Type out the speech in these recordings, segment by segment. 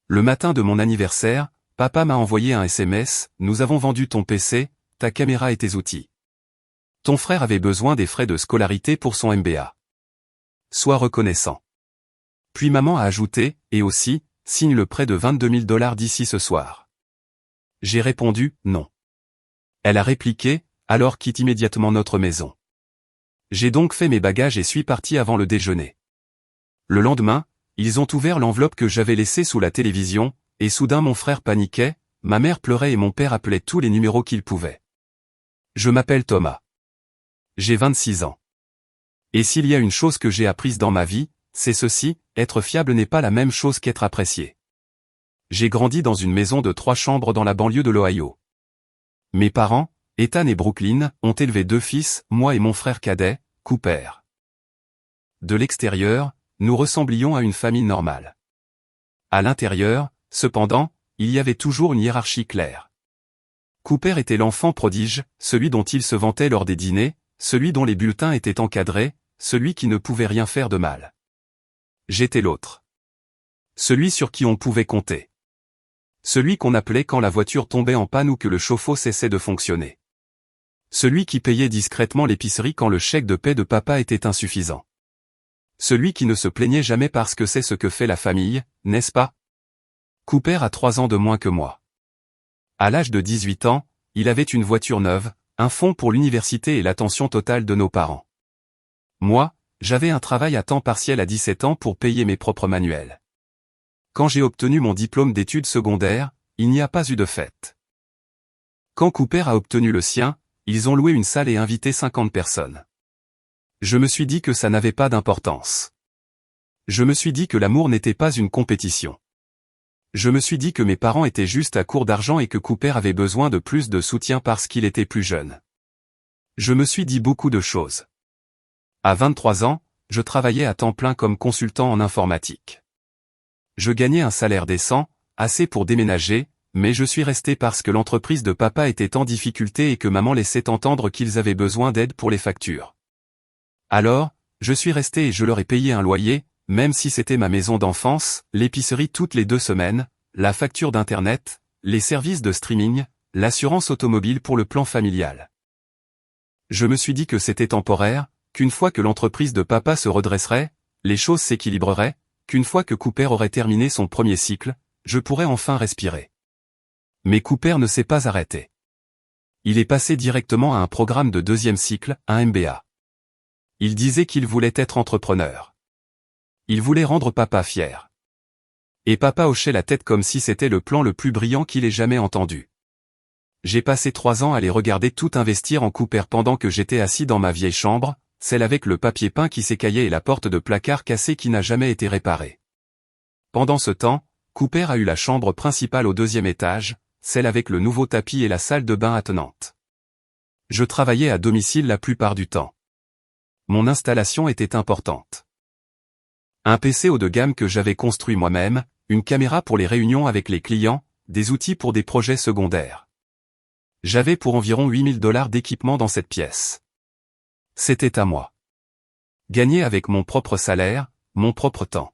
Le matin de mon anniversaire, papa m'a envoyé un SMS, nous avons vendu ton PC, ta caméra et tes outils. Ton frère avait besoin des frais de scolarité pour son MBA. Sois reconnaissant. Puis maman a ajouté, et aussi, signe le prêt de 22 000 $ d'ici ce soir. J'ai répondu, non. Elle a répliqué, alors quitte immédiatement notre maison. J'ai donc fait mes bagages et suis parti avant le déjeuner. Le lendemain, ils ont ouvert l'enveloppe que j'avais laissée sous la télévision, et soudain mon frère paniquait, ma mère pleurait et mon père appelait tous les numéros qu'il pouvait. Je m'appelle Thomas. J'ai 26 ans. Et s'il y a une chose que j'ai apprise dans ma vie, c'est ceci, être fiable n'est pas la même chose qu'être apprécié. J'ai grandi dans une maison de 3 chambres dans la banlieue de l'Ohio. Mes parents, Ethan et Brooklyn, ont élevé 2 fils, moi et mon frère cadet, Cooper. De l'extérieur, nous ressemblions à une famille normale. À l'intérieur, cependant, il y avait toujours une hiérarchie claire. Cooper était l'enfant prodige, celui dont il se vantait lors des dîners, celui dont les bulletins étaient encadrés, celui qui ne pouvait rien faire de mal. J'étais l'autre. Celui sur qui on pouvait compter. Celui qu'on appelait quand la voiture tombait en panne ou que le chauffe-eau cessait de fonctionner. Celui qui payait discrètement l'épicerie quand le chèque de paie de papa était insuffisant. Celui qui ne se plaignait jamais parce que c'est ce que fait la famille, n'est-ce pas? Cooper a 3 ans de moins que moi. À l'âge de 18 ans, il avait une voiture neuve, un fonds pour l'université et l'attention totale de nos parents. Moi, j'avais un travail à temps partiel à 17 ans pour payer mes propres manuels. Quand j'ai obtenu mon diplôme d'études secondaires, il n'y a pas eu de fête. Quand Cooper a obtenu le sien, ils ont loué une salle et invité 50 personnes. Je me suis dit que ça n'avait pas d'importance. Je me suis dit que l'amour n'était pas une compétition. Je me suis dit que mes parents étaient juste à court d'argent et que Cooper avait besoin de plus de soutien parce qu'il était plus jeune. Je me suis dit beaucoup de choses. À 23 ans, je travaillais à temps plein comme consultant en informatique. Je gagnais un salaire décent, assez pour déménager, mais je suis resté parce que l'entreprise de papa était en difficulté et que maman laissait entendre qu'ils avaient besoin d'aide pour les factures. Alors, je suis resté et je leur ai payé un loyer, même si c'était ma maison d'enfance, l'épicerie toutes les 2 semaines, la facture d'internet, les services de streaming, l'assurance automobile pour le plan familial. Je me suis dit que c'était temporaire, qu'une fois que l'entreprise de papa se redresserait, les choses s'équilibreraient, qu'une fois que Cooper aurait terminé son premier cycle, je pourrais enfin respirer. Mais Cooper ne s'est pas arrêté. Il est passé directement à un programme de 2e cycle, un MBA. Il disait qu'il voulait être entrepreneur. Il voulait rendre papa fier. Et papa hochait la tête comme si c'était le plan le plus brillant qu'il ait jamais entendu. J'ai passé 3 ans à les regarder tout investir en Cooper pendant que j'étais assis dans ma vieille chambre, celle avec le papier peint qui s'écaillait et la porte de placard cassée qui n'a jamais été réparée. Pendant ce temps, Cooper a eu la chambre principale au 2e étage, celle avec le nouveau tapis et la salle de bain attenante. Je travaillais à domicile la plupart du temps. Mon installation était importante. Un PC haut de gamme que j'avais construit moi-même, une caméra pour les réunions avec les clients, des outils pour des projets secondaires. J'avais pour environ 8 000 $ d'équipement dans cette pièce. C'était à moi. Gagner avec mon propre salaire, mon propre temps.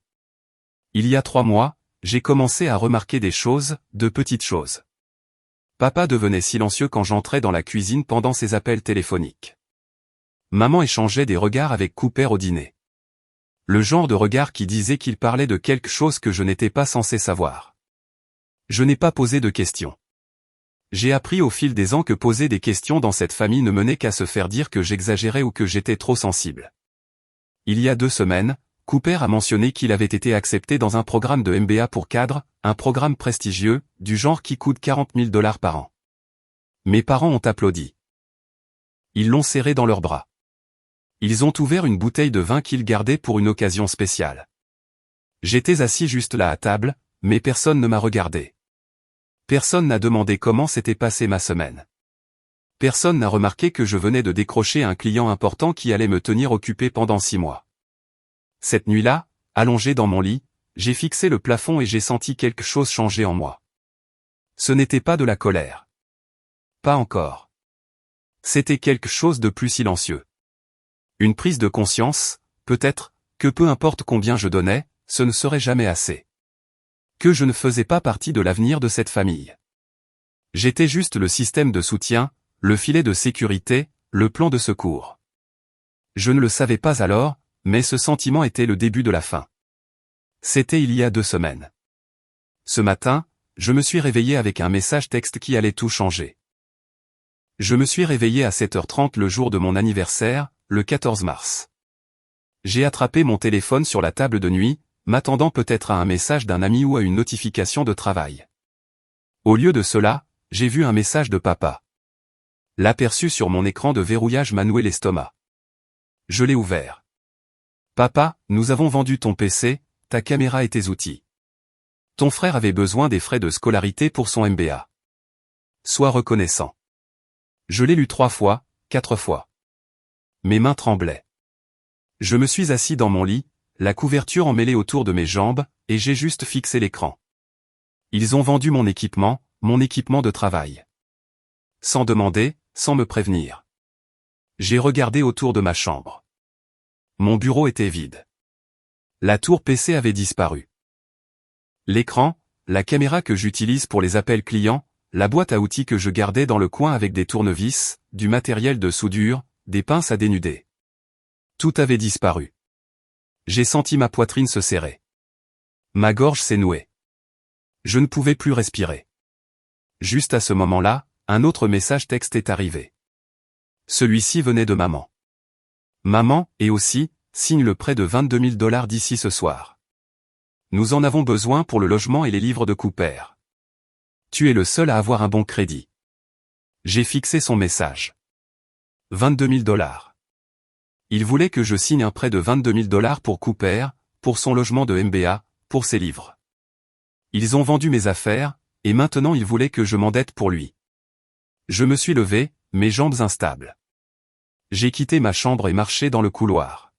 Il y a 3 mois, j'ai commencé à remarquer des choses, de petites choses. Papa devenait silencieux quand j'entrais dans la cuisine pendant ses appels téléphoniques. Maman échangeait des regards avec Cooper au dîner. Le genre de regard qui disait qu'il parlait de quelque chose que je n'étais pas censé savoir. Je n'ai pas posé de questions. J'ai appris au fil des ans que poser des questions dans cette famille ne menait qu'à se faire dire que j'exagérais ou que j'étais trop sensible. Il y a 2 semaines, Cooper a mentionné qu'il avait été accepté dans un programme de MBA pour cadres, un programme prestigieux, du genre qui coûte 40 000 $ par an. Mes parents ont applaudi. Ils l'ont serré dans leurs bras. Ils ont ouvert une bouteille de vin qu'ils gardaient pour une occasion spéciale. J'étais assis juste là à table, mais personne ne m'a regardé. Personne n'a demandé comment s'était passée ma semaine. Personne n'a remarqué que je venais de décrocher un client important qui allait me tenir occupé pendant 6 mois. Cette nuit-là, allongé dans mon lit, j'ai fixé le plafond et j'ai senti quelque chose changer en moi. Ce n'était pas de la colère. Pas encore. C'était quelque chose de plus silencieux. Une prise de conscience, peut-être, que peu importe combien je donnais, ce ne serait jamais assez. Que je ne faisais pas partie de l'avenir de cette famille. J'étais juste le système de soutien, le filet de sécurité, le plan de secours. Je ne le savais pas alors, mais ce sentiment était le début de la fin. C'était il y a 2 semaines. Ce matin, je me suis réveillé avec un message texte qui allait tout changer. Je me suis réveillé à 7h30 le jour de mon anniversaire, le 14 mars. J'ai attrapé mon téléphone sur la table de nuit, m'attendant peut-être à un message d'un ami ou à une notification de travail. Au lieu de cela, j'ai vu un message de papa. L'aperçu sur mon écran de verrouillage m'a noué l'estomac. Je l'ai ouvert. Papa, nous avons vendu ton PC, ta caméra et tes outils. Ton frère avait besoin des frais de scolarité pour son MBA. Sois reconnaissant. Je l'ai lu 3 fois, 4 fois. Mes mains tremblaient. Je me suis assis dans mon lit, la couverture emmêlée autour de mes jambes, et j'ai juste fixé l'écran. Ils ont vendu mon équipement de travail. Sans demander, sans me prévenir. J'ai regardé autour de ma chambre. Mon bureau était vide. La tour PC avait disparu. L'écran, la caméra que j'utilise pour les appels clients, la boîte à outils que je gardais dans le coin avec des tournevis, du matériel de soudure, des pinces à dénuder. Tout avait disparu. J'ai senti ma poitrine se serrer. Ma gorge s'est nouée. Je ne pouvais plus respirer. Juste à ce moment-là, un autre message texte est arrivé. Celui-ci venait de maman. Maman, et aussi, signe le prêt de $22 000 d'ici ce soir. Nous en avons besoin pour le logement et les livres de Cooper. Tu es le seul à avoir un bon crédit. J'ai fixé son message. $22 000. Il voulait que je signe un prêt de $22 000 pour Cooper, pour son logement de MBA, pour ses livres. Ils ont vendu mes affaires, et maintenant ils voulaient que je m'endette pour lui. Je me suis levé, mes jambes instables. J'ai quitté ma chambre et marché dans le couloir.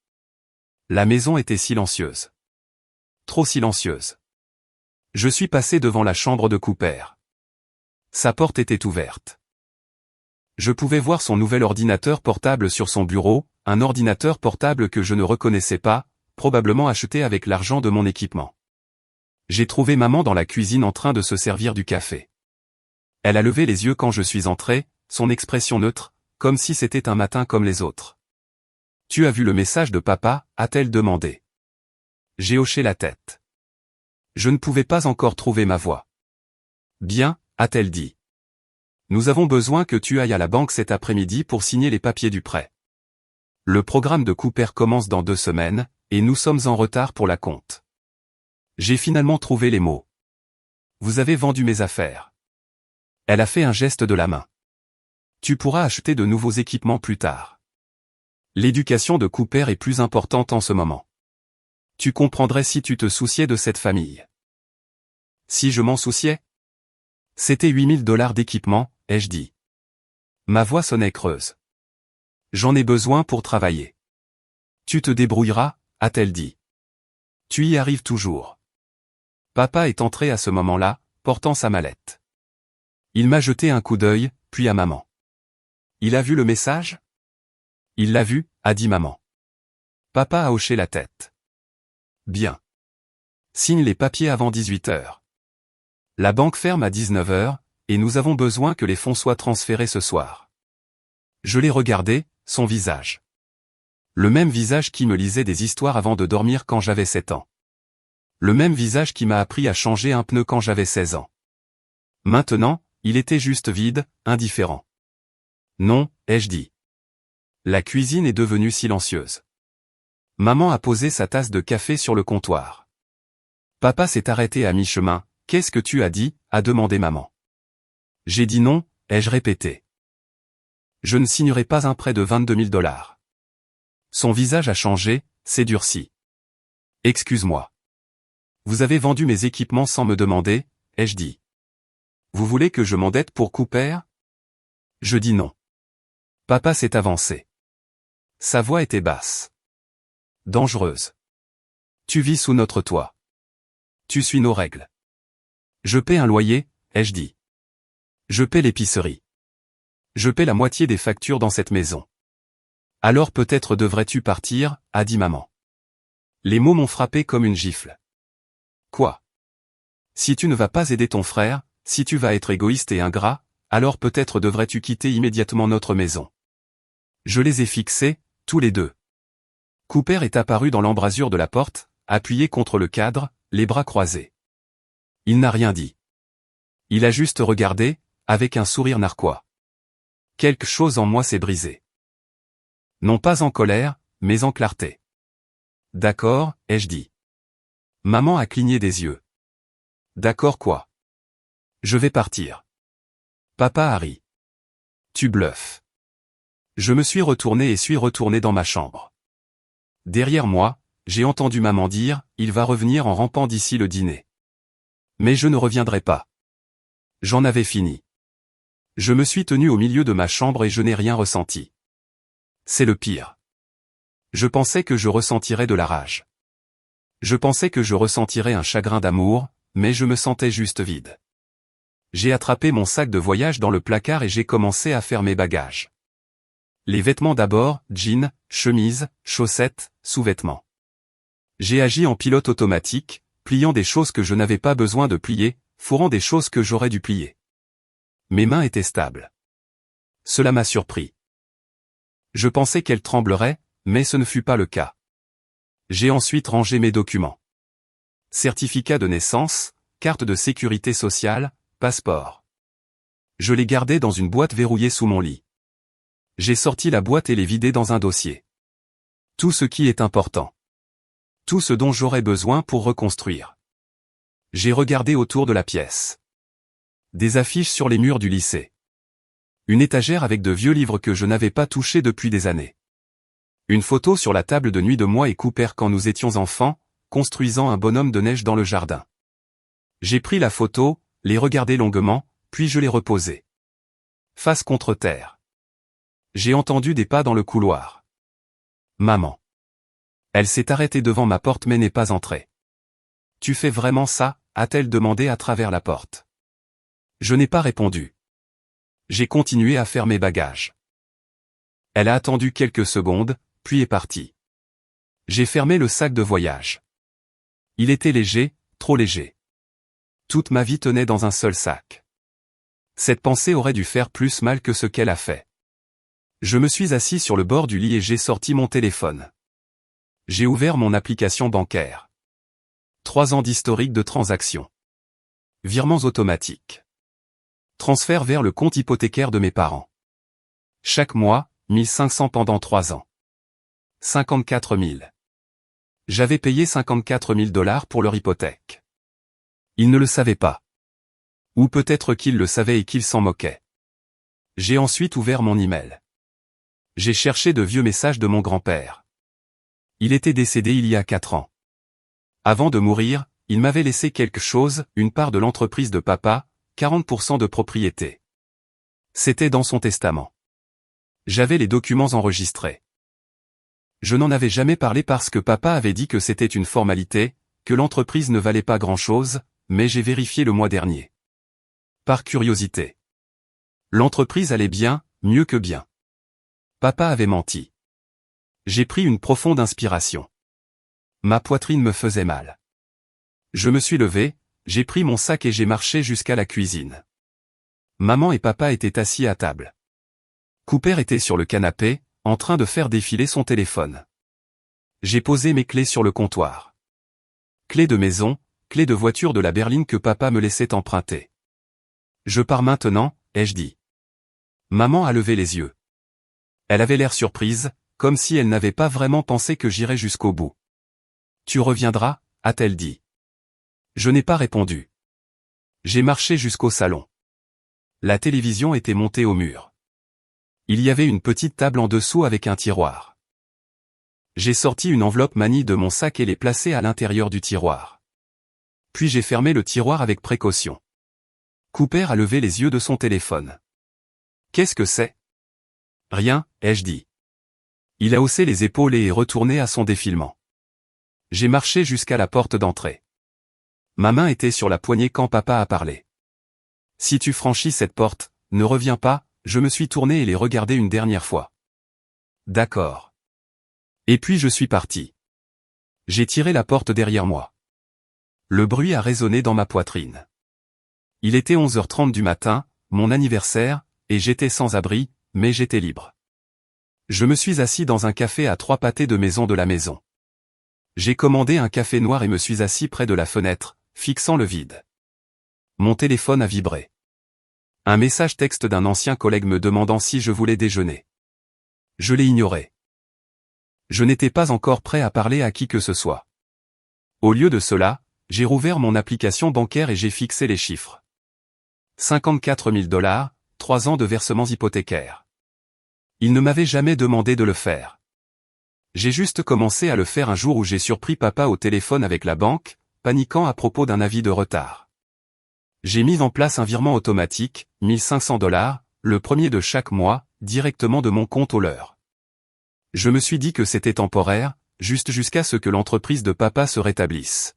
La maison était silencieuse. Trop silencieuse. Je suis passé devant la chambre de Cooper. Sa porte était ouverte. Je pouvais voir son nouvel ordinateur portable sur son bureau, un ordinateur portable que je ne reconnaissais pas, probablement acheté avec l'argent de mon équipement. J'ai trouvé maman dans la cuisine en train de se servir du café. Elle a levé les yeux quand je suis entré, son expression neutre, comme si c'était un matin comme les autres. « Tu as vu le message de papa ?» a-t-elle demandé. J'ai hoché la tête. Je ne pouvais pas encore trouver ma voix. « Bien », a-t-elle dit. Nous avons besoin que tu ailles à la banque cet après-midi pour signer les papiers du prêt. Le programme de Cooper commence dans 2 semaines, et nous sommes en retard pour la compte. J'ai finalement trouvé les mots. Vous avez vendu mes affaires. Elle a fait un geste de la main. Tu pourras acheter de nouveaux équipements plus tard. L'éducation de Cooper est plus importante en ce moment. Tu comprendrais si tu te souciais de cette famille. Si je m'en souciais? C'était $8 000 d'équipement, ai-je dit. Ma voix sonnait creuse. J'en ai besoin pour travailler. Tu te débrouilleras, a-t-elle dit. Tu y arrives toujours. Papa est entré à ce moment-là, portant sa mallette. Il m'a jeté un coup d'œil, puis à maman. Il a vu le message? Il l'a vu, a dit maman. Papa a hoché la tête. Bien. Signe les papiers avant 18h. La banque ferme à 19h, et nous avons besoin que les fonds soient transférés ce soir. Je l'ai regardé, son visage. Le même visage qui me lisait des histoires avant de dormir quand j'avais 7 ans. Le même visage qui m'a appris à changer un pneu quand j'avais 16 ans. Maintenant, il était juste vide, indifférent. Non, ai-je dit. La cuisine est devenue silencieuse. Maman a posé sa tasse de café sur le comptoir. Papa s'est arrêté à mi-chemin. Qu'est-ce que tu as dit? A demandé maman. J'ai dit non, ai-je répété. Je ne signerai pas un prêt de $22 000. Son visage a changé, s'est durci. Excuse-moi. Vous avez vendu mes équipements sans me demander, ai-je dit. Vous voulez que je m'endette pour Cooper? Je dis non. Papa s'est avancé. Sa voix était basse. Dangereuse. Tu vis sous notre toit. Tu suis nos règles. Je paie un loyer, ai-je dit. Je paie l'épicerie. Je paie la moitié des factures dans cette maison. Alors peut-être devrais-tu partir, a dit maman. Les mots m'ont frappé comme une gifle. Quoi? Si tu ne vas pas aider ton frère, si tu vas être égoïste et ingrat, alors peut-être devrais-tu quitter immédiatement notre maison. Je les ai fixés, tous les deux. Cooper est apparu dans l'embrasure de la porte, appuyé contre le cadre, les bras croisés. Il n'a rien dit. Il a juste regardé, avec un sourire narquois. Quelque chose en moi s'est brisé. Non pas en colère, mais en clarté. D'accord, ai-je dit. Maman a cligné des yeux. D'accord quoi? Je vais partir. Papa a ri. Tu bluffes. Je me suis retourné et suis retourné dans ma chambre. Derrière moi, j'ai entendu maman dire, il va revenir en rampant d'ici le dîner. Mais je ne reviendrai pas. J'en avais fini. Je me suis tenu au milieu de ma chambre et je n'ai rien ressenti. C'est le pire. Je pensais que je ressentirais de la rage. Je pensais que je ressentirais un chagrin d'amour, mais je me sentais juste vide. J'ai attrapé mon sac de voyage dans le placard et j'ai commencé à faire mes bagages. Les vêtements d'abord, jeans, chemises, chaussettes, sous-vêtements. J'ai agi en pilote automatique, pliant des choses que je n'avais pas besoin de plier, fourrant des choses que j'aurais dû plier. Mes mains étaient stables. Cela m'a surpris. Je pensais qu'elles trembleraient, mais ce ne fut pas le cas. J'ai ensuite rangé mes documents. Certificat de naissance, carte de sécurité sociale, passeport. Je les gardais dans une boîte verrouillée sous mon lit. J'ai sorti la boîte et les vidé dans un dossier. Tout ce qui est important. Tout ce dont j'aurais besoin pour reconstruire. J'ai regardé autour de la pièce. Des affiches sur les murs du lycée. Une étagère avec de vieux livres que je n'avais pas touchés depuis des années. Une photo sur la table de nuit de moi et Cooper quand nous étions enfants, construisant un bonhomme de neige dans le jardin. J'ai pris la photo, l'ai regardée longuement, puis je l'ai reposée. Face contre terre. J'ai entendu des pas dans le couloir. Maman. Elle s'est arrêtée devant ma porte mais n'est pas entrée. Tu fais vraiment ça, a-t-elle demandé à travers la porte. Je n'ai pas répondu. J'ai continué à faire mes bagages. Elle a attendu quelques secondes, puis est partie. J'ai fermé le sac de voyage. Il était léger, trop léger. Toute ma vie tenait dans un seul sac. Cette pensée aurait dû faire plus mal que ce qu'elle a fait. Je me suis assis sur le bord du lit et j'ai sorti mon téléphone. J'ai ouvert mon application bancaire. 3 ans d'historique de transactions. Virements automatiques. Transfert vers le compte hypothécaire de mes parents. Chaque mois, 1500 pendant 3 ans. 54 000. J'avais payé 54 000 $ pour leur hypothèque. Ils ne le savaient pas. Ou peut-être qu'ils le savaient et qu'ils s'en moquaient. J'ai ensuite ouvert mon email. J'ai cherché de vieux messages de mon grand-père. Il était décédé il y a 4 ans. Avant de mourir, il m'avait laissé quelque chose, une part de l'entreprise de papa, 40% de propriété. C'était dans son testament. J'avais les documents enregistrés. Je n'en avais jamais parlé parce que papa avait dit que c'était une formalité, que l'entreprise ne valait pas grand-chose, mais j'ai vérifié le mois dernier. Par curiosité. L'entreprise allait bien, mieux que bien. Papa avait menti. J'ai pris une profonde inspiration. Ma poitrine me faisait mal. Je me suis levé, j'ai pris mon sac et j'ai marché jusqu'à la cuisine. Maman et papa étaient assis à table. Cooper était sur le canapé, en train de faire défiler son téléphone. J'ai posé mes clés sur le comptoir. Clés de maison, clés de voiture de la berline que papa me laissait emprunter. Je pars maintenant, ai-je dit. Maman a levé les yeux. Elle avait l'air surprise, comme si elle n'avait pas vraiment pensé que j'irais jusqu'au bout. Tu reviendras, a-t-elle dit. Je n'ai pas répondu. J'ai marché jusqu'au salon. La télévision était montée au mur. Il y avait une petite table en dessous avec un tiroir. J'ai sorti une enveloppe manie de mon sac et l'ai placée à l'intérieur du tiroir. Puis j'ai fermé le tiroir avec précaution. Cooper a levé les yeux de son téléphone. Qu'est-ce que c'est? Rien, ai-je dit. Il a haussé les épaules et est retourné à son défilement. J'ai marché jusqu'à la porte d'entrée. Ma main était sur la poignée quand papa a parlé. Si tu franchis cette porte, ne reviens pas, je me suis tourné et l'ai regardé une dernière fois. D'accord. Et puis je suis parti. J'ai tiré la porte derrière moi. Le bruit a résonné dans ma poitrine. Il était 11h30 du matin, mon anniversaire, et j'étais sans abri, mais j'étais libre. Je me suis assis dans un café à 3 pâtés de maison de la maison. J'ai commandé un café noir et me suis assis près de la fenêtre, fixant le vide. Mon téléphone a vibré. Un message texte d'un ancien collègue me demandant si je voulais déjeuner. Je l'ai ignoré. Je n'étais pas encore prêt à parler à qui que ce soit. Au lieu de cela, j'ai rouvert mon application bancaire et j'ai fixé les chiffres. 54 000 $, 3 ans de versements hypothécaires. Il ne m'avait jamais demandé de le faire. J'ai juste commencé à le faire un jour où j'ai surpris papa au téléphone avec la banque, paniquant à propos d'un avis de retard. J'ai mis en place un virement automatique, 1500 $, le premier de chaque mois, directement de mon compte au leur. Je me suis dit que c'était temporaire, juste jusqu'à ce que l'entreprise de papa se rétablisse.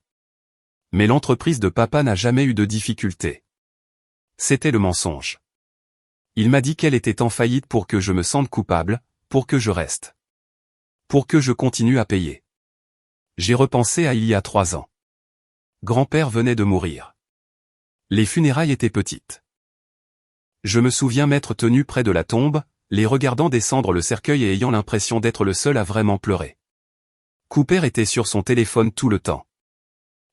Mais l'entreprise de papa n'a jamais eu de difficultés. C'était le mensonge. Il m'a dit qu'elle était en faillite pour que je me sente coupable, pour que je reste. Pour que je continue à payer. J'ai repensé à il y a 3 ans. Grand-père venait de mourir. Les funérailles étaient petites. Je me souviens m'être tenu près de la tombe, les regardant descendre le cercueil et ayant l'impression d'être le seul à vraiment pleurer. Cooper était sur son téléphone tout le temps.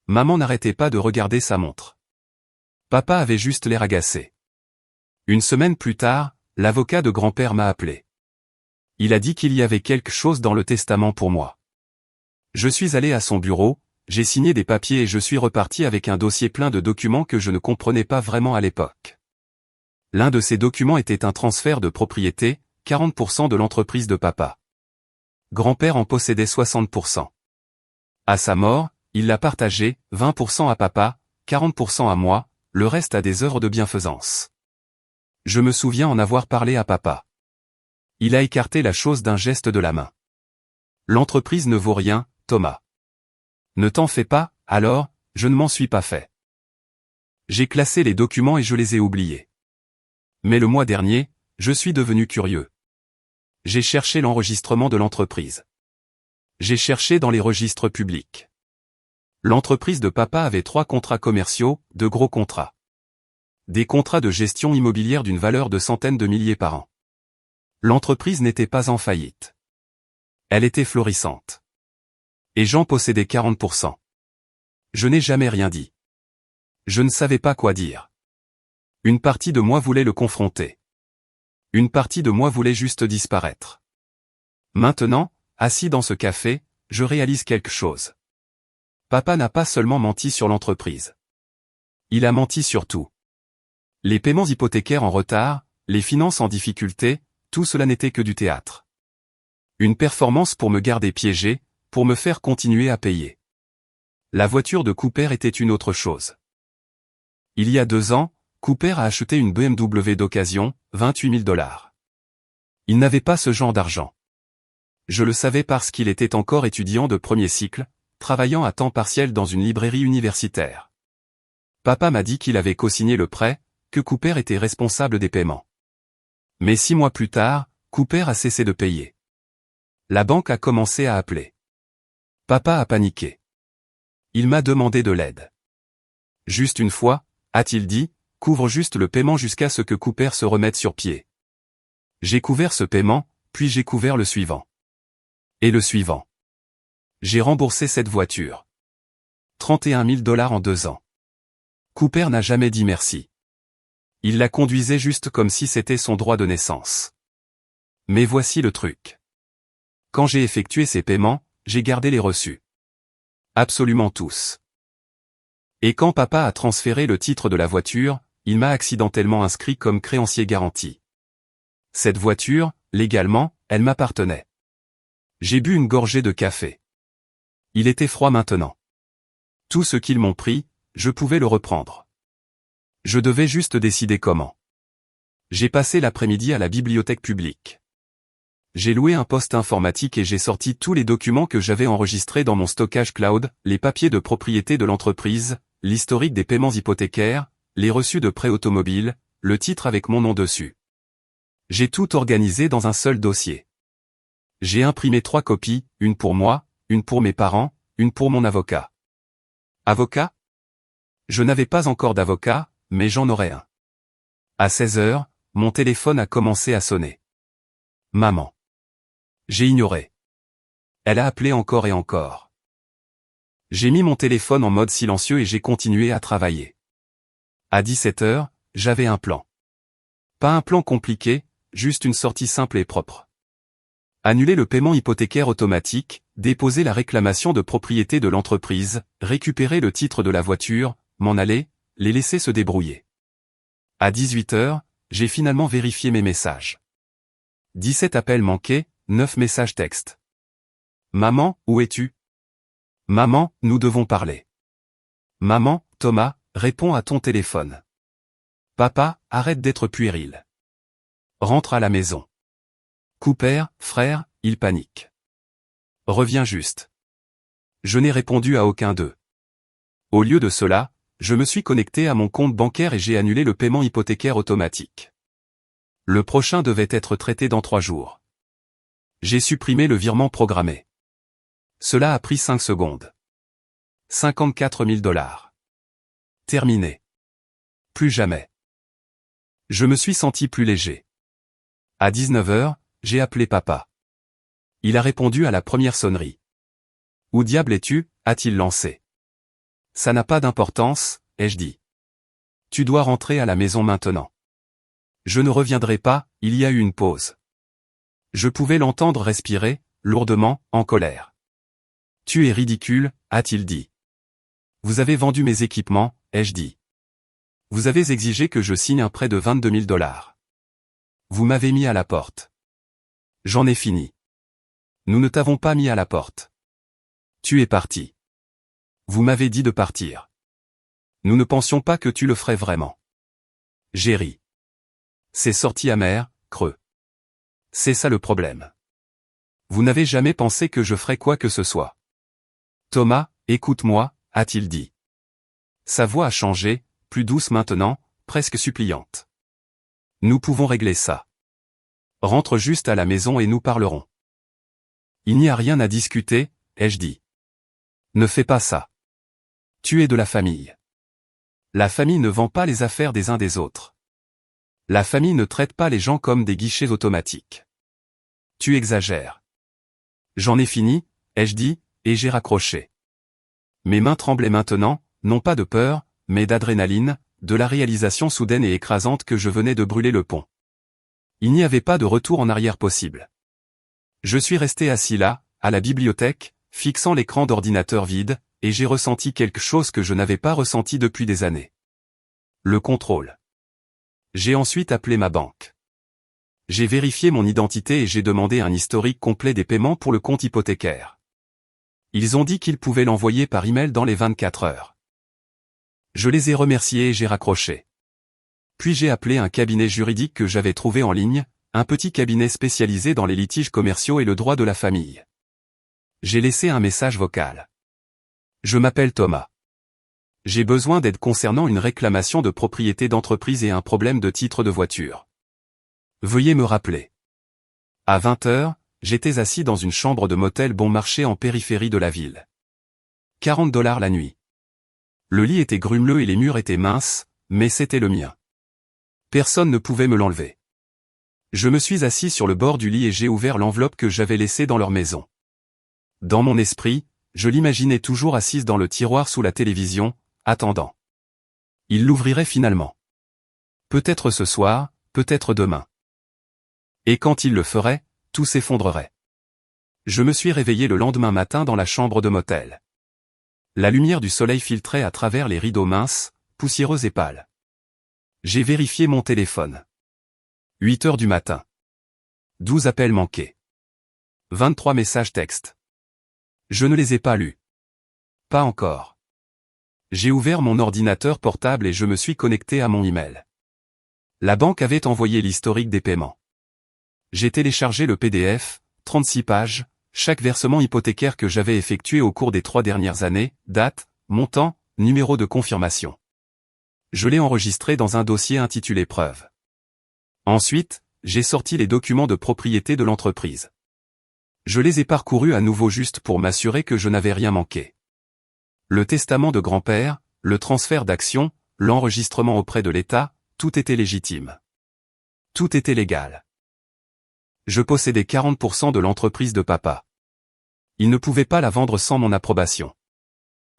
Maman n'arrêtait pas de regarder sa montre. Papa avait juste l'air agacé. Une semaine plus tard, l'avocat de grand-père m'a appelé. Il a dit qu'il y avait quelque chose dans le testament pour moi. Je suis allé à son bureau, j'ai signé des papiers et je suis reparti avec un dossier plein de documents que je ne comprenais pas vraiment à l'époque. L'un de ces documents était un transfert de propriété, 40% de l'entreprise de papa. Grand-père en possédait 60%. À sa mort, il l'a partagé, 20% à papa, 40% à moi, le reste à des œuvres de bienfaisance. Je me souviens en avoir parlé à papa. Il a écarté la chose d'un geste de la main. L'entreprise ne vaut rien, Thomas. Ne t'en fais pas, alors, je ne m'en suis pas fait. J'ai classé les documents et je les ai oubliés. Mais le mois dernier, je suis devenu curieux. J'ai cherché l'enregistrement de l'entreprise. J'ai cherché dans les registres publics. L'entreprise de papa avait 3 contrats commerciaux, de gros contrats. Des contrats de gestion immobilière d'une valeur de centaines de milliers par an. L'entreprise n'était pas en faillite. Elle était florissante. Et j'en possédais 40%. Je n'ai jamais rien dit. Je ne savais pas quoi dire. Une partie de moi voulait le confronter. Une partie de moi voulait juste disparaître. Maintenant, assis dans ce café, je réalise quelque chose. Papa n'a pas seulement menti sur l'entreprise. Il a menti sur tout. Les paiements hypothécaires en retard, les finances en difficulté, tout cela n'était que du théâtre. Une performance pour me garder piégé, pour me faire continuer à payer. La voiture de Cooper était une autre chose. Il y a 2 ans, Cooper a acheté une BMW d'occasion, 28 000 $. Il n'avait pas ce genre d'argent. Je le savais parce qu'il était encore étudiant de premier cycle, travaillant à temps partiel dans une librairie universitaire. Papa m'a dit qu'il avait co-signé le prêt, que Cooper était responsable des paiements. Mais 6 mois plus tard, Cooper a cessé de payer. La banque a commencé à appeler. Papa a paniqué. Il m'a demandé de l'aide. Juste une fois, a-t-il dit, couvre juste le paiement jusqu'à ce que Cooper se remette sur pied. J'ai couvert ce paiement, puis j'ai couvert le suivant. Et le suivant. J'ai remboursé cette voiture. 31 000 $ en 2 ans. Cooper n'a jamais dit merci. Il la conduisait juste comme si c'était son droit de naissance. Mais voici le truc. Quand j'ai effectué ces paiements, j'ai gardé les reçus. Absolument tous. Et quand papa a transféré le titre de la voiture, il m'a accidentellement inscrit comme créancier garanti. Cette voiture, légalement, elle m'appartenait. J'ai bu une gorgée de café. Il était froid maintenant. Tout ce qu'ils m'ont pris, je pouvais le reprendre. Je devais juste décider comment. J'ai passé l'après-midi à la bibliothèque publique. J'ai loué un poste informatique et j'ai sorti tous les documents que j'avais enregistrés dans mon stockage cloud, les papiers de propriété de l'entreprise, l'historique des paiements hypothécaires, les reçus de prêts automobiles, le titre avec mon nom dessus. J'ai tout organisé dans un seul dossier. J'ai imprimé 3 copies, une pour moi, une pour mes parents, une pour mon avocat. Avocat ? Je n'avais pas encore d'avocat, mais j'en aurais un. À 16 heures, mon téléphone a commencé à sonner. Maman. J'ai ignoré. Elle a appelé encore et encore. J'ai mis mon téléphone en mode silencieux et j'ai continué à travailler. À 17 heures, j'avais un plan. Pas un plan compliqué, juste une sortie simple et propre. Annuler le paiement hypothécaire automatique, déposer la réclamation de propriété de l'entreprise, récupérer le titre de la voiture, m'en aller, les laisser se débrouiller. À 18 heures, j'ai finalement vérifié mes messages. 17 appels manqués, 9 messages textes. Maman, où es-tu? Maman, nous devons parler. Maman, Thomas, réponds à ton téléphone. Papa, arrête d'être puéril. Rentre à la maison. Cooper, frère, il panique. Reviens juste. Je n'ai répondu à aucun d'eux. Au lieu de cela, je me suis connecté à mon compte bancaire et j'ai annulé le paiement hypothécaire automatique. Le prochain devait être traité dans 3 jours. J'ai supprimé le virement programmé. Cela a pris 5 secondes. 54 000 $. Terminé. Plus jamais. Je me suis senti plus léger. À 19 heures, j'ai appelé papa. Il a répondu à la première sonnerie. Où diable es-tu, a-t-il lancé. Ça n'a pas d'importance, ai-je dit. Tu dois rentrer à la maison maintenant. Je ne reviendrai pas, il y a eu une pause. Je pouvais l'entendre respirer, lourdement, en colère. Tu es ridicule, a-t-il dit. Vous avez vendu mes équipements, ai-je dit. Vous avez exigé que je signe un prêt de 22 000 $. Vous m'avez mis à la porte. J'en ai fini. Nous ne t'avons pas mis à la porte. Tu es parti. Vous m'avez dit de partir. Nous ne pensions pas que tu le ferais vraiment. J'ai ri. C'est sorti amer, creux. C'est ça le problème. Vous n'avez jamais pensé que je ferais quoi que ce soit. Thomas, écoute-moi, a-t-il dit. Sa voix a changé, plus douce maintenant, presque suppliante. Nous pouvons régler ça. Rentre juste à la maison et nous parlerons. Il n'y a rien à discuter, ai-je dit. Ne fais pas ça. Tu es de la famille. La famille ne vend pas les affaires des uns des autres. La famille ne traite pas les gens comme des guichets automatiques. Tu exagères. J'en ai fini, ai-je dit, et j'ai raccroché. Mes mains tremblaient maintenant, non pas de peur, mais d'adrénaline, de la réalisation soudaine et écrasante que je venais de brûler le pont. Il n'y avait pas de retour en arrière possible. Je suis resté assis là, à la bibliothèque, fixant l'écran d'ordinateur vide, et j'ai ressenti quelque chose que je n'avais pas ressenti depuis des années. Le contrôle. J'ai ensuite appelé ma banque. J'ai vérifié mon identité et j'ai demandé un historique complet des paiements pour le compte hypothécaire. Ils ont dit qu'ils pouvaient l'envoyer par email dans les 24 heures. Je les ai remerciés et j'ai raccroché. Puis j'ai appelé un cabinet juridique que j'avais trouvé en ligne, un petit cabinet spécialisé dans les litiges commerciaux et le droit de la famille. J'ai laissé un message vocal. Je m'appelle Thomas. J'ai besoin d'aide concernant une réclamation de propriété d'entreprise et un problème de titre de voiture. Veuillez me rappeler. À 20 heures, j'étais assis dans une chambre de motel bon marché en périphérie de la ville. 40 $ la nuit. Le lit était grumeleux et les murs étaient minces, mais c'était le mien. Personne ne pouvait me l'enlever. Je me suis assis sur le bord du lit et j'ai ouvert l'enveloppe que j'avais laissée dans leur maison. Dans mon esprit, je l'imaginais toujours assise dans le tiroir sous la télévision, attendant. Il l'ouvrirait finalement. Peut-être ce soir, peut-être demain. Et quand il le ferait, tout s'effondrerait. Je me suis réveillé le lendemain matin dans la chambre de motel. La lumière du soleil filtrait à travers les rideaux minces, poussiéreux et pâles. J'ai vérifié mon téléphone. 8 heures du matin. 12 appels manqués. 23 messages textes. Je ne les ai pas lus. Pas encore. J'ai ouvert mon ordinateur portable et je me suis connecté à mon email. La banque avait envoyé l'historique des paiements. J'ai téléchargé le PDF, 36 pages, chaque versement hypothécaire que j'avais effectué au cours des 3 dernières années, date, montant, numéro de confirmation. Je l'ai enregistré dans un dossier intitulé Preuves. Ensuite, j'ai sorti les documents de propriété de l'entreprise. Je les ai parcourus à nouveau juste pour m'assurer que je n'avais rien manqué. Le testament de grand-père, le transfert d'actions, l'enregistrement auprès de l'État, tout était légitime. Tout était légal. Je possédais 40% de l'entreprise de papa. Il ne pouvait pas la vendre sans mon approbation.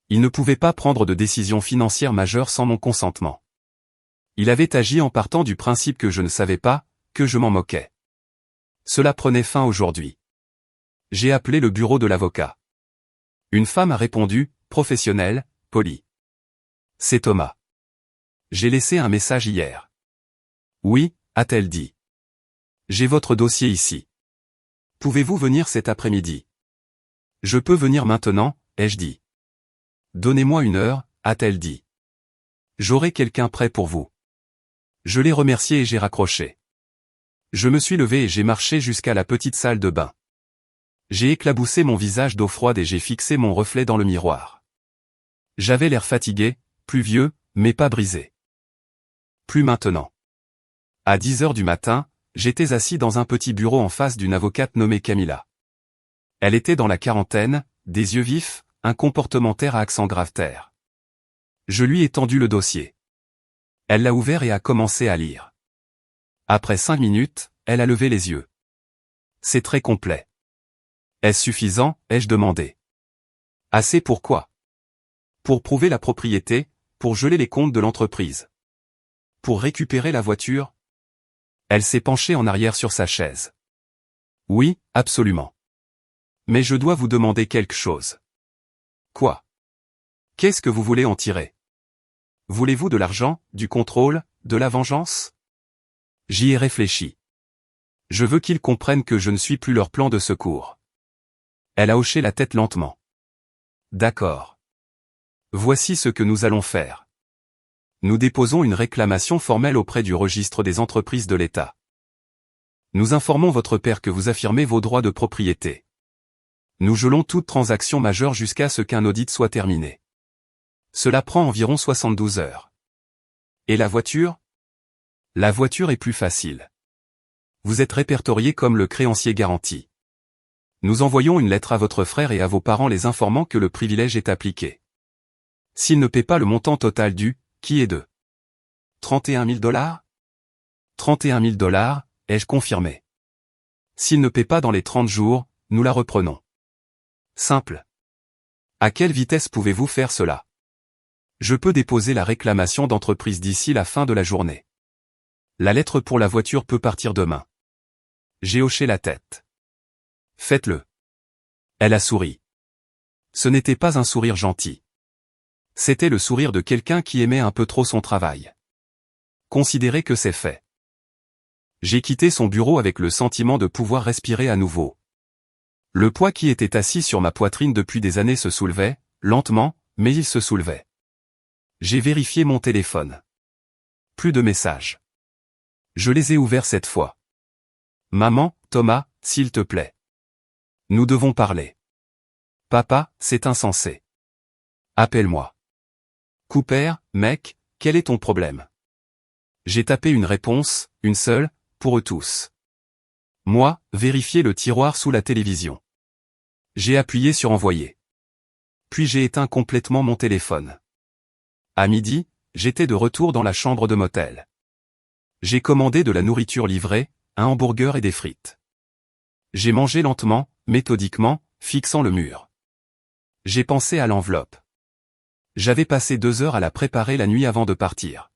Il ne pouvait pas prendre de décision financière majeure sans mon consentement. Il avait agi en partant du principe que je ne savais pas, que je m'en moquais. Cela prenait fin aujourd'hui. J'ai appelé le bureau de l'avocat. Une femme a répondu, professionnelle, polie. C'est Thomas. J'ai laissé un message hier. Oui, a-t-elle dit. J'ai votre dossier ici. Pouvez-vous venir cet après-midi? Je peux venir maintenant, ai-je dit. Donnez-moi 1 heure, a-t-elle dit. J'aurai quelqu'un prêt pour vous. Je l'ai remercié et j'ai raccroché. Je me suis levé et j'ai marché jusqu'à la petite salle de bain. J'ai éclaboussé mon visage d'eau froide et j'ai fixé mon reflet dans le miroir. J'avais l'air fatigué, plus vieux, mais pas brisé. Plus maintenant. À 10 heures du matin, j'étais assis dans un petit bureau en face d'une avocate nommée Camilla. Elle était dans la quarantaine, des yeux vifs, un comportement terre à accent grave terre. Je lui ai tendu le dossier. Elle l'a ouvert et a commencé à lire. Après 5 minutes, elle a levé les yeux. C'est très complet. Est-ce suffisant, ai-je demandé. Assez pour quoi? Pour prouver la propriété, pour geler les comptes de l'entreprise. Pour récupérer la voiture? Elle s'est penchée en arrière sur sa chaise. Oui, absolument. Mais je dois vous demander quelque chose. Quoi? Qu'est-ce que vous voulez en tirer? Voulez-vous de l'argent, du contrôle, de la vengeance? J'y ai réfléchi. Je veux qu'ils comprennent que je ne suis plus leur plan de secours. Elle a hoché la tête lentement. D'accord. Voici ce que nous allons faire. Nous déposons une réclamation formelle auprès du registre des entreprises de l'État. Nous informons votre père que vous affirmez vos droits de propriété. Nous gelons toute transaction majeure jusqu'à ce qu'un audit soit terminé. Cela prend environ 72 heures. Et la voiture? La voiture est plus facile. Vous êtes répertorié comme le créancier garanti. Nous envoyons une lettre à votre frère et à vos parents les informant que le privilège est appliqué. S'ils ne paient pas le montant total dû, qui est de 31 000 $? 31 000 $, ai-je confirmé. S'ils ne paient pas dans les 30 jours, nous la reprenons. Simple. À quelle vitesse pouvez-vous faire cela? Je peux déposer la réclamation d'entreprise d'ici la fin de la journée. La lettre pour la voiture peut partir demain. J'ai hoché la tête. Faites-le. Elle a souri. Ce n'était pas un sourire gentil. C'était le sourire de quelqu'un qui aimait un peu trop son travail. Considérez que c'est fait. J'ai quitté son bureau avec le sentiment de pouvoir respirer à nouveau. Le poids qui était assis sur ma poitrine depuis des années se soulevait, lentement, mais il se soulevait. J'ai vérifié mon téléphone. Plus de messages. Je les ai ouverts cette fois. Maman, Thomas, s'il te plaît. Nous devons parler. Papa, c'est insensé. Appelle-moi. Cooper, mec, quel est ton problème? J'ai tapé une réponse, une seule, pour eux tous. Moi, vérifier le tiroir sous la télévision. J'ai appuyé sur envoyer. Puis j'ai éteint complètement mon téléphone. À midi, j'étais de retour dans la chambre de motel. J'ai commandé de la nourriture livrée, un hamburger et des frites. J'ai mangé lentement, méthodiquement, fixant le mur. J'ai pensé à l'enveloppe. J'avais passé 2 heures à la préparer la nuit avant de partir.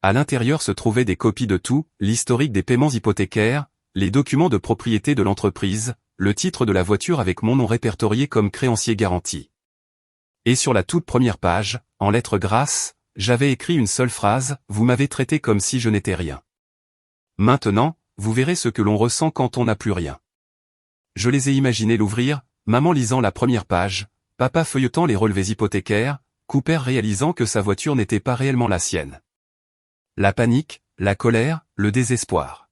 À l'intérieur se trouvaient des copies de tout, l'historique des paiements hypothécaires, les documents de propriété de l'entreprise, le titre de la voiture avec mon nom répertorié comme créancier garanti. Et sur la toute première page, en lettres grasses, j'avais écrit une seule phrase, vous m'avez traité comme si je n'étais rien. Maintenant, vous verrez ce que l'on ressent quand on n'a plus rien. Je les ai imaginés l'ouvrir, maman lisant la première page, papa feuilletant les relevés hypothécaires, Cooper réalisant que sa voiture n'était pas réellement la sienne. La panique, la colère, le désespoir.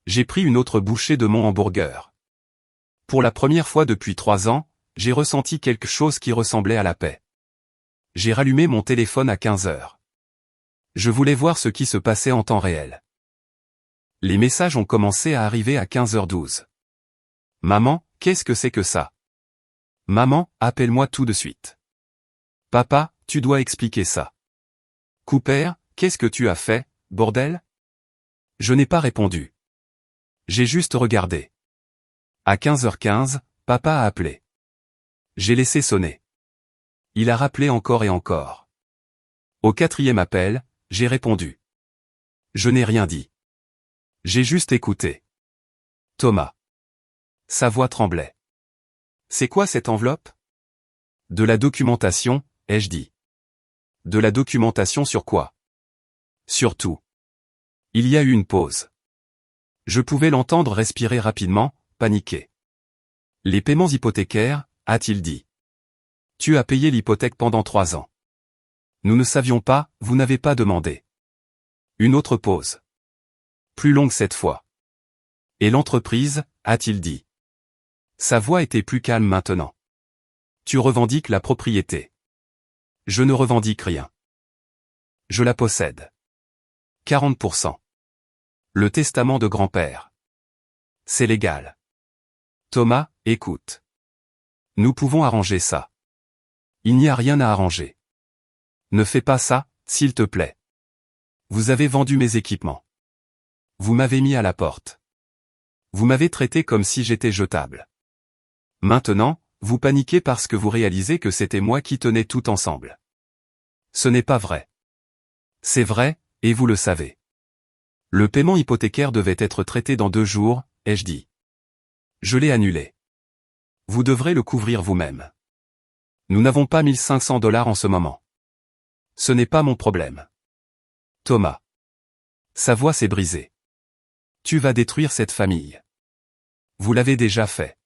J'ai pris une autre bouchée de mon hamburger. Pour la première fois depuis 3 ans, j'ai ressenti quelque chose qui ressemblait à la paix. J'ai rallumé mon téléphone à 15 heures. Je voulais voir ce qui se passait en temps réel. Les messages ont commencé à arriver à 15h12. Maman, qu'est-ce que c'est que ça? Maman, appelle-moi tout de suite. Papa, tu dois expliquer ça. Cooper, qu'est-ce que tu as fait, bordel? Je n'ai pas répondu. J'ai juste regardé. À 15h15, papa a appelé. J'ai laissé sonner. Il a rappelé encore et encore. Au 4e appel, j'ai répondu. Je n'ai rien dit. J'ai juste écouté. Thomas. Sa voix tremblait. C'est quoi cette enveloppe? De la documentation, ai-je dit. De la documentation sur quoi? Sur tout. Il y a eu une pause. Je pouvais l'entendre respirer rapidement, paniqué. Les paiements hypothécaires, a-t-il dit. Tu as payé l'hypothèque pendant 3 ans. Nous ne savions pas, vous n'avez pas demandé. Une autre pause. Plus longue cette fois. Et l'entreprise, a-t-il dit. Sa voix était plus calme maintenant. Tu revendiques la propriété. Je ne revendique rien. Je la possède. 40%. Le testament de grand-père. C'est légal. Thomas, écoute. Nous pouvons arranger ça. Il n'y a rien à arranger. Ne fais pas ça, s'il te plaît. Vous avez vendu mes équipements. Vous m'avez mis à la porte. Vous m'avez traité comme si j'étais jetable. Maintenant, vous paniquez parce que vous réalisez que c'était moi qui tenais tout ensemble. Ce n'est pas vrai. C'est vrai, et vous le savez. Le paiement hypothécaire devait être traité dans 2 jours, ai-je dit. Je l'ai annulé. Vous devrez le couvrir vous-même. Nous n'avons pas $1500 en ce moment. Ce n'est pas mon problème. Thomas. Sa voix s'est brisée. Tu vas détruire cette famille. Vous l'avez déjà fait.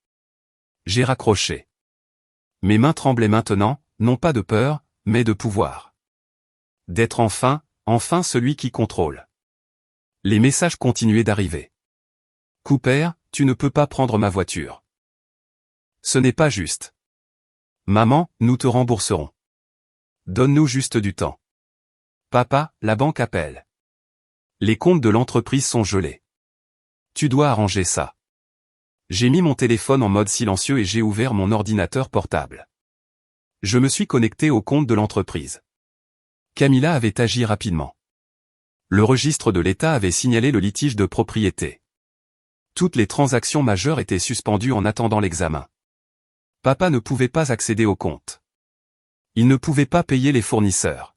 J'ai raccroché. Mes mains tremblaient maintenant, non pas de peur, mais de pouvoir. D'être enfin celui qui contrôle. Les messages continuaient d'arriver. Cooper, tu ne peux pas prendre ma voiture. Ce n'est pas juste. Maman, nous te rembourserons. Donne-nous juste du temps. Papa, la banque appelle. Les comptes de l'entreprise sont gelés. Tu dois arranger ça. J'ai mis mon téléphone en mode silencieux et j'ai ouvert mon ordinateur portable. Je me suis connecté au compte de l'entreprise. Camilla avait agi rapidement. Le registre de l'État avait signalé le litige de propriété. Toutes les transactions majeures étaient suspendues en attendant l'examen. Papa ne pouvait pas accéder au compte. Il ne pouvait pas payer les fournisseurs.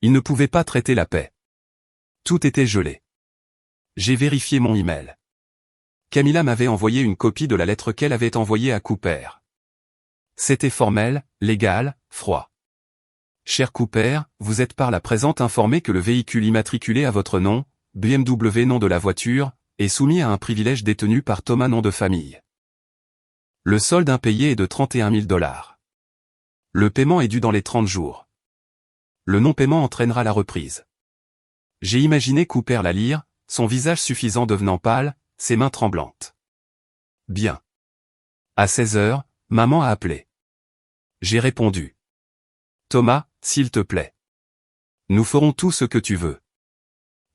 Il ne pouvait pas traiter la paie. Tout était gelé. J'ai vérifié mon email. Camilla m'avait envoyé une copie de la lettre qu'elle avait envoyée à Cooper. C'était formel, légal, froid. Cher Cooper, vous êtes par la présente informé que le véhicule immatriculé à votre nom, BMW nom de la voiture, est soumis à un privilège détenu par Thomas nom de famille. Le solde impayé est de $31 000. Le paiement est dû dans les 30 jours. Le non-paiement entraînera la reprise. J'ai imaginé Cooper la lire, son visage suffisant devenant pâle, ses mains tremblantes. Bien. À 16h, maman a appelé. J'ai répondu. Thomas, s'il te plaît. Nous ferons tout ce que tu veux.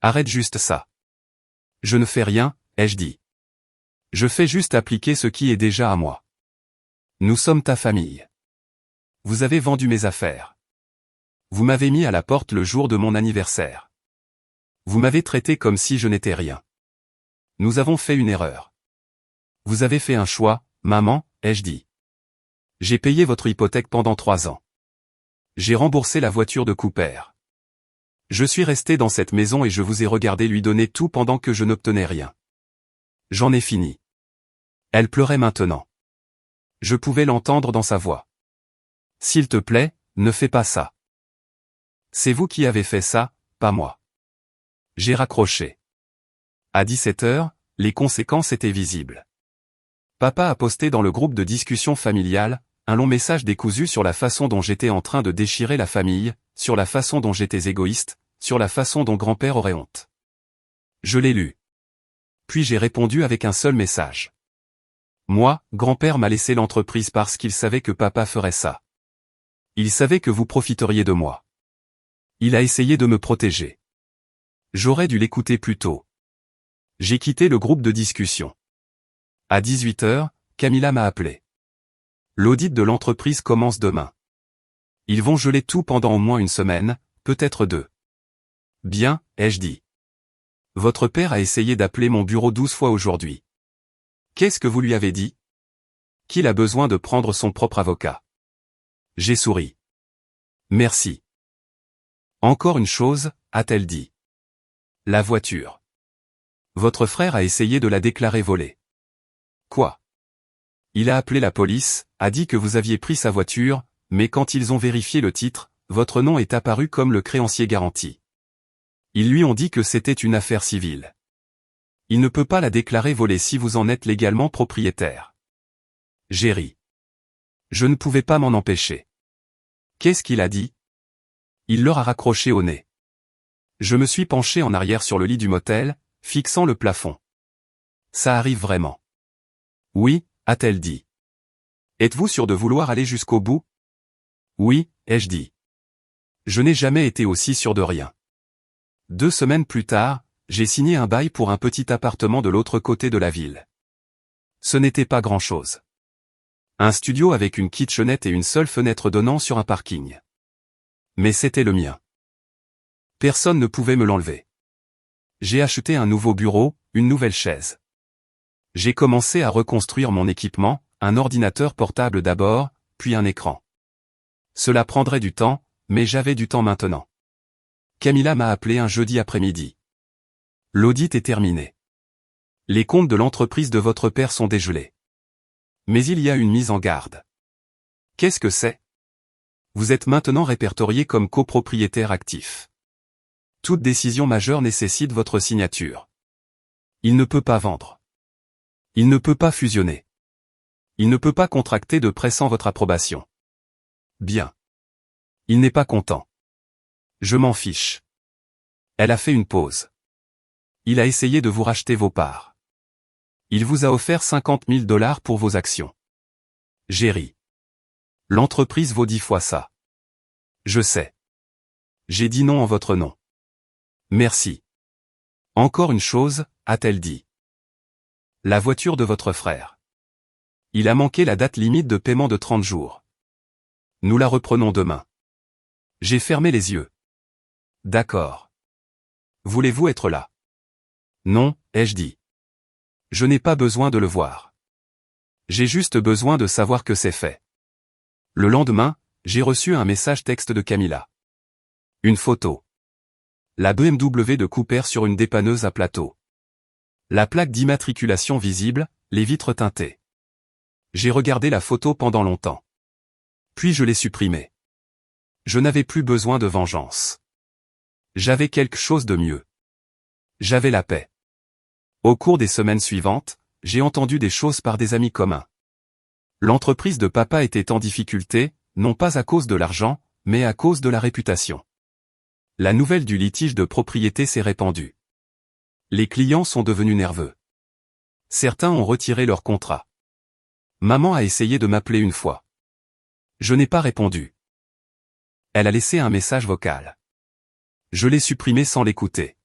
Arrête juste ça. Je ne fais rien, ai-je dit. Je fais juste appliquer ce qui est déjà à moi. Nous sommes ta famille. Vous avez vendu mes affaires. Vous m'avez mis à la porte le jour de mon anniversaire. Vous m'avez traité comme si je n'étais rien. Nous avons fait une erreur. Vous avez fait un choix, maman, ai-je dit. J'ai payé votre hypothèque pendant 3 ans. J'ai remboursé la voiture de Cooper. Je suis resté dans cette maison et je vous ai regardé lui donner tout pendant que je n'obtenais rien. J'en ai fini. Elle pleurait maintenant. Je pouvais l'entendre dans sa voix. S'il te plaît, ne fais pas ça. C'est vous qui avez fait ça, pas moi. J'ai raccroché. À 17h, les conséquences étaient visibles. Papa a posté dans le groupe de discussion familiale, un long message décousu sur la façon dont j'étais en train de déchirer la famille, sur la façon dont j'étais égoïste, sur la façon dont grand-père aurait honte. Je l'ai lu. Puis j'ai répondu avec un seul message. Moi, grand-père m'a laissé l'entreprise parce qu'il savait que papa ferait ça. Il savait que vous profiteriez de moi. Il a essayé de me protéger. J'aurais dû l'écouter plus tôt. J'ai quitté le groupe de discussion. À 18h, Camilla m'a appelé. L'audit de l'entreprise commence demain. Ils vont geler tout pendant au moins une semaine, peut-être 2. Bien, ai-je dit. Votre père a essayé d'appeler mon bureau 12 fois aujourd'hui. Qu'est-ce que vous lui avez dit? Qu'il a besoin de prendre son propre avocat. J'ai souri. Merci. Encore une chose, a-t-elle dit. La voiture. Votre frère a essayé de la déclarer volée. Quoi? Il a appelé la police, a dit que vous aviez pris sa voiture, mais quand ils ont vérifié le titre, votre nom est apparu comme le créancier garanti. Ils lui ont dit que c'était une affaire civile. Il ne peut pas la déclarer volée si vous en êtes légalement propriétaire. J'ai ri. Je ne pouvais pas m'en empêcher. Qu'est-ce qu'il a dit? Il leur a raccroché au nez. Je me suis penché en arrière sur le lit du motel, fixant le plafond. Ça arrive vraiment. Oui, a-t-elle dit. Êtes-vous sûr de vouloir aller jusqu'au bout? Oui, ai-je dit. Je n'ai jamais été aussi sûr de rien. 2 semaines plus tard, j'ai signé un bail pour un petit appartement de l'autre côté de la ville. Ce n'était pas grand-chose. Un studio avec une kitchenette et une seule fenêtre donnant sur un parking. Mais c'était le mien. Personne ne pouvait me l'enlever. J'ai acheté un nouveau bureau, une nouvelle chaise. J'ai commencé à reconstruire mon équipement, un ordinateur portable d'abord, puis un écran. Cela prendrait du temps, mais j'avais du temps maintenant. Camilla m'a appelé un jeudi après-midi. L'audit est terminé. Les comptes de l'entreprise de votre père sont dégelés. Mais il y a une mise en garde. Qu'est-ce que c'est? Vous êtes maintenant répertorié comme copropriétaire actif. Toute décision majeure nécessite votre signature. Il ne peut pas vendre. Il ne peut pas fusionner. Il ne peut pas contracter de prêt sans votre approbation. Bien. Il n'est pas content. Je m'en fiche. Elle a fait une pause. Il a essayé de vous racheter vos parts. Il vous a offert 50 000 $ pour vos actions. J'ai ri. L'entreprise vaut 10 fois ça. Je sais. J'ai dit non en votre nom. Merci. Encore une chose, a-t-elle dit. La voiture de votre frère. Il a manqué la date limite de paiement de 30 jours. Nous la reprenons demain. J'ai fermé les yeux. D'accord. Voulez-vous être là? Non, ai-je dit. Je n'ai pas besoin de le voir. J'ai juste besoin de savoir que c'est fait. Le lendemain, j'ai reçu un message texte de Camilla. Une photo. La BMW de Cooper sur une dépanneuse à plateau. La plaque d'immatriculation visible, les vitres teintées. J'ai regardé la photo pendant longtemps. Puis je l'ai supprimée. Je n'avais plus besoin de vengeance. J'avais quelque chose de mieux. J'avais la paix. Au cours des semaines suivantes, j'ai entendu des choses par des amis communs. L'entreprise de papa était en difficulté, non pas à cause de l'argent, mais à cause de la réputation. La nouvelle du litige de propriété s'est répandue. Les clients sont devenus nerveux. Certains ont retiré leur contrat. Maman a essayé de m'appeler une fois. Je n'ai pas répondu. Elle a laissé un message vocal. Je l'ai supprimé sans l'écouter.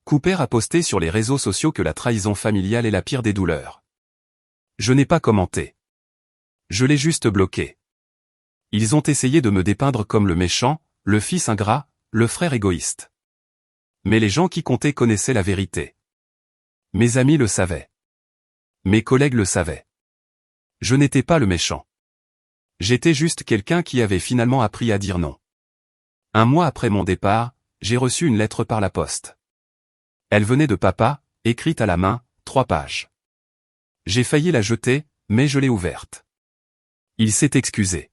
Cooper a posté sur les réseaux sociaux que la trahison familiale est la pire des douleurs. Je n'ai pas commenté. Je l'ai juste bloqué. Ils ont essayé de me dépeindre comme le méchant, le fils ingrat, le frère égoïste. Mais les gens qui comptaient connaissaient la vérité. Mes amis le savaient. Mes collègues le savaient. Je n'étais pas le méchant. J'étais juste quelqu'un qui avait finalement appris à dire non. 1 mois après mon départ, j'ai reçu une lettre par la poste. Elle venait de papa, écrite à la main, 3 pages. J'ai failli la jeter, mais je l'ai ouverte. Il s'est excusé.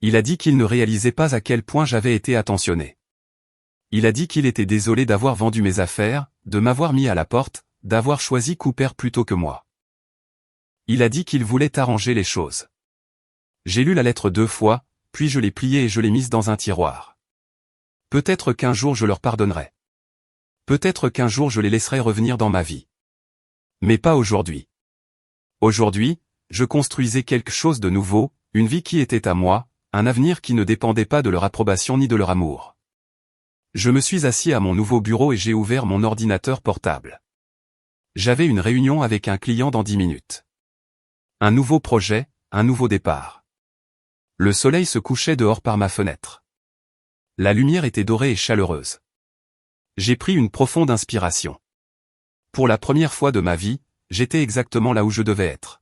Il a dit qu'il ne réalisait pas à quel point j'avais été attentionné. Il a dit qu'il était désolé d'avoir vendu mes affaires, de m'avoir mis à la porte, d'avoir choisi Cooper plutôt que moi. Il a dit qu'il voulait arranger les choses. J'ai lu la lettre 2 fois, puis je l'ai pliée et je l'ai mise dans un tiroir. Peut-être qu'un jour je leur pardonnerai. Peut-être qu'un jour je les laisserai revenir dans ma vie. Mais pas aujourd'hui. Aujourd'hui, je construisais quelque chose de nouveau, une vie qui était à moi, un avenir qui ne dépendait pas de leur approbation ni de leur amour. Je me suis assis à mon nouveau bureau et j'ai ouvert mon ordinateur portable. J'avais une réunion avec un client dans 10 minutes. Un nouveau projet, un nouveau départ. Le soleil se couchait dehors par ma fenêtre. La lumière était dorée et chaleureuse. J'ai pris une profonde inspiration. Pour la première fois de ma vie, j'étais exactement là où je devais être.